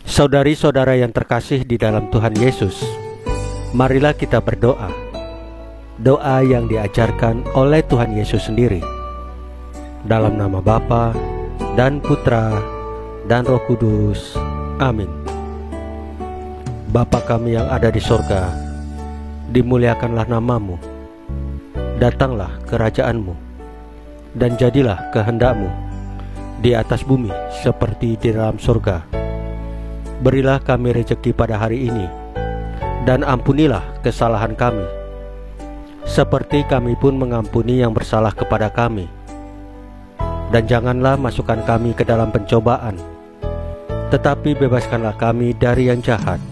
Saudari-saudara yang terkasih di dalam Tuhan Yesus, marilah kita berdoa. Doa yang diajarkan oleh Tuhan Yesus sendiri. Dalam nama Bapa dan Putra dan Roh Kudus. Amin. Bapa kami yang ada di sorga, dimuliakanlah namamu. Datanglah kerajaan-Mu, dan jadilah kehendak-Mu di atas bumi seperti di dalam sorga. Berilah kami rezeki pada hari ini, dan ampunilah kesalahan kami, seperti kami pun mengampuni yang bersalah kepada kami. Dan janganlah masukkan kami ke dalam pencobaan, tetapi bebaskanlah kami dari yang jahat.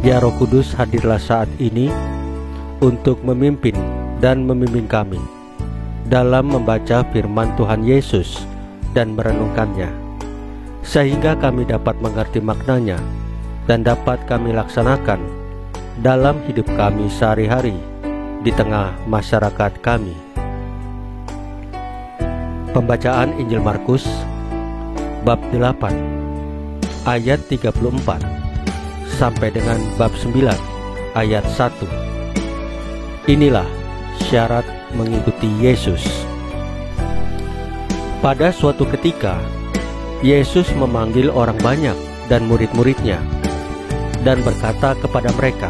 Ya Roh Kudus, hadirlah saat ini untuk memimpin dan membimbing kami dalam membaca firman Tuhan Yesus dan merenungkannya, sehingga kami dapat mengerti maknanya dan dapat kami laksanakan dalam hidup kami sehari-hari di tengah masyarakat kami. Pembacaan Injil Markus bab 8 ayat 34 sampai dengan bab 9 ayat 1. Inilah syarat mengikuti Yesus. Pada suatu ketika, Yesus memanggil orang banyak dan murid-muridnya dan berkata kepada mereka,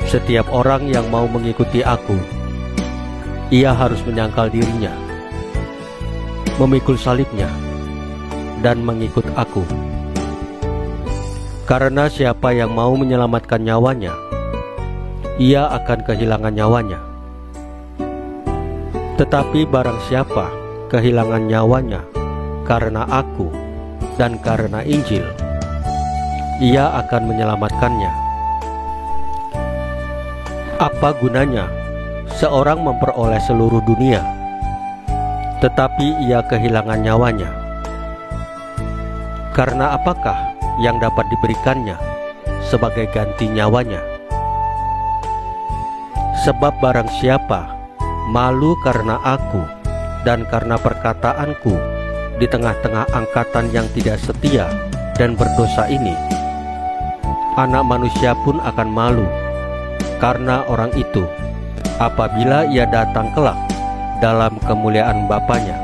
"Setiap orang yang mau mengikuti aku, ia harus menyangkal dirinya, memikul salibnya, dan mengikut aku. Karena siapa yang mau menyelamatkan nyawanya, ia akan kehilangan nyawanya. Tetapi barang siapa kehilangan nyawanya karena aku dan karena Injil, ia akan menyelamatkannya. Apa gunanya seorang memperoleh seluruh dunia, tetapi ia kehilangan nyawanya? Karena apakah yang dapat diberikannya sebagai ganti nyawanya? Sebab barang siapa malu karena aku dan karena perkataanku di tengah-tengah angkatan yang tidak setia dan berdosa ini, Anak Manusia pun akan malu karena orang itu apabila ia datang kelak dalam kemuliaan Bapanya,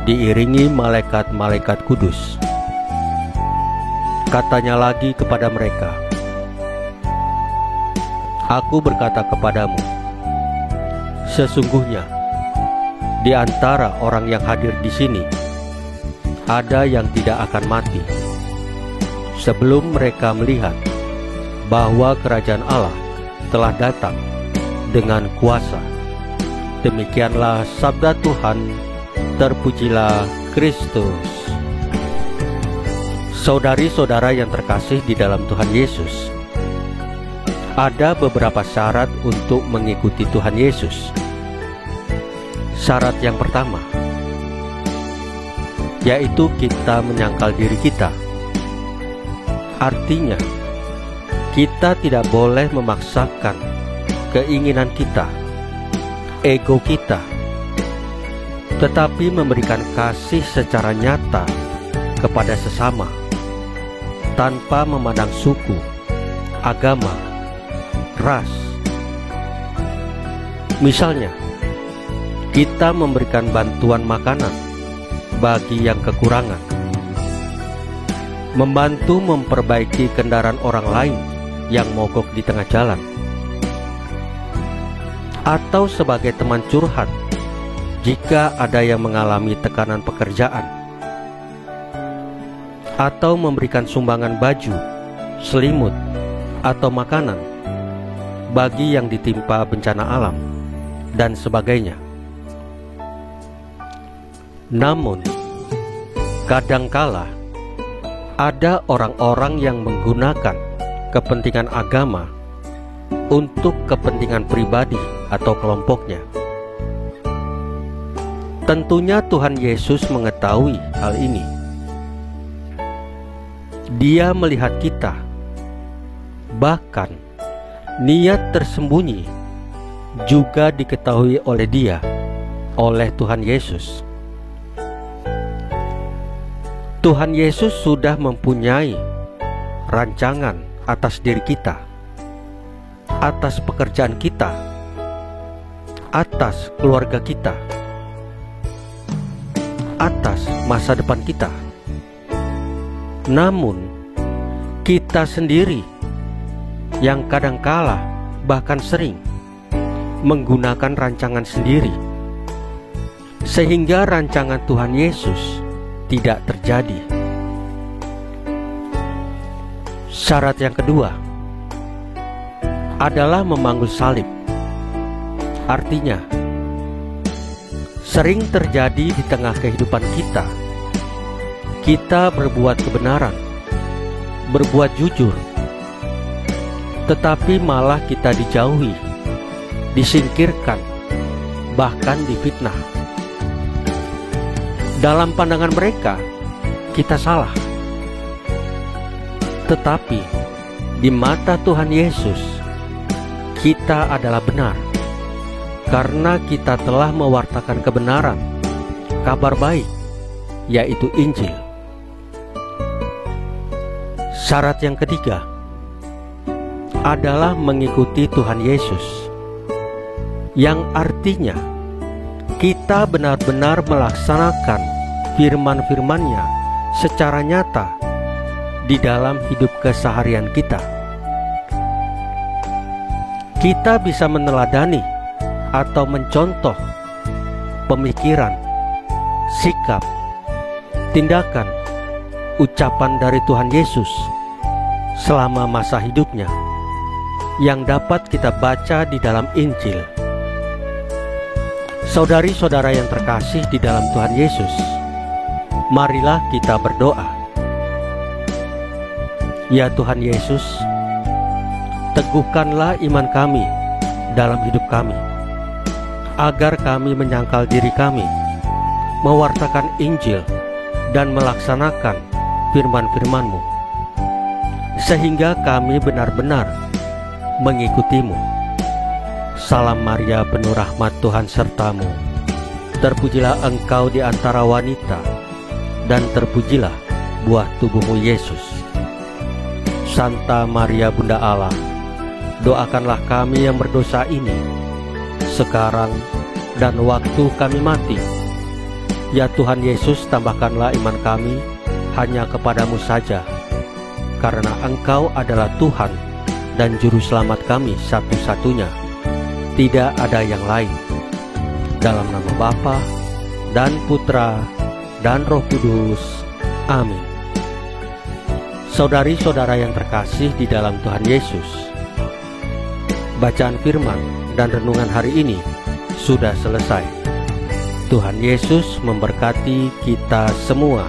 diiringi malaikat-malaikat kudus." Katanya lagi kepada mereka, "Aku berkata kepadamu, sesungguhnya di antara orang yang hadir di sini ada yang tidak akan mati sebelum mereka melihat bahwa kerajaan Allah telah datang dengan kuasa." Demikianlah sabda Tuhan. Terpujilah Kristus. Saudari-saudara yang terkasih di dalam Tuhan Yesus, ada beberapa syarat untuk mengikuti Tuhan Yesus. Syarat yang pertama, yaitu kita menyangkal diri kita. Artinya, kita tidak boleh memaksakan keinginan kita, ego kita, tetapi memberikan kasih secara nyata kepada sesama, tanpa memandang suku, agama, ras. Misalnya, kita memberikan bantuan makanan bagi yang kekurangan, membantu memperbaiki kendaraan orang lain yang mogok di tengah jalan, atau sebagai teman curhat jika ada yang mengalami tekanan pekerjaan, atau memberikan sumbangan baju, selimut, atau makanan bagi yang ditimpa bencana alam, dan sebagainya. Namun, kadangkala ada orang-orang yang menggunakan kepentingan agama untuk kepentingan pribadi atau kelompoknya. Tentunya Tuhan Yesus mengetahui hal ini. Dia melihat kita, bahkan niat tersembunyi juga diketahui oleh Dia, oleh Tuhan Yesus. Tuhan Yesus sudah mempunyai rancangan atas diri kita, atas pekerjaan kita, atas keluarga kita, atas masa depan kita. Namun kita sendiri yang kadangkala bahkan sering menggunakan rancangan sendiri, sehingga rancangan Tuhan Yesus tidak terjadi. Syarat yang kedua adalah memanggul salib. Artinya, sering terjadi di tengah kehidupan kita, kita berbuat kebenaran, berbuat jujur, tetapi malah kita dijauhi, disingkirkan, bahkan difitnah. Dalam pandangan mereka, kita salah. Tetapi di mata Tuhan Yesus, kita adalah benar, karena kita telah mewartakan kebenaran, kabar baik, yaitu Injil. Syarat yang ketiga adalah mengikuti Tuhan Yesus, yang artinya kita benar-benar melaksanakan firman-firman-Nya secara nyata di dalam hidup keseharian kita. Kita bisa meneladani atau mencontoh pemikiran, sikap, tindakan, ucapan dari Tuhan Yesus selama masa hidupnya yang dapat kita baca di dalam Injil. Saudari-saudara yang terkasih di dalam Tuhan Yesus, marilah kita berdoa. Ya Tuhan Yesus, teguhkanlah iman kami dalam hidup kami, agar kami menyangkal diri kami, mewartakan Injil, dan melaksanakan firman-firman-Mu, sehingga kami benar-benar mengikutimu. Salam Maria, penuh rahmat, Tuhan sertamu. Terpujilah engkau di antara wanita, dan terpujilah buah tubuhmu Yesus. Santa Maria Bunda Allah, doakanlah kami yang berdosa ini, sekarang dan waktu kami mati. Ya Tuhan Yesus, tambahkanlah iman kami hanya kepadamu saja, karena Engkau adalah Tuhan dan Juru Selamat kami satu-satunya. Tidak ada yang lain. Dalam nama Bapa dan Putra dan Roh Kudus. Amin. Saudari-saudara yang terkasih di dalam Tuhan Yesus, bacaan firman dan renungan hari ini sudah selesai. Tuhan Yesus memberkati kita semua.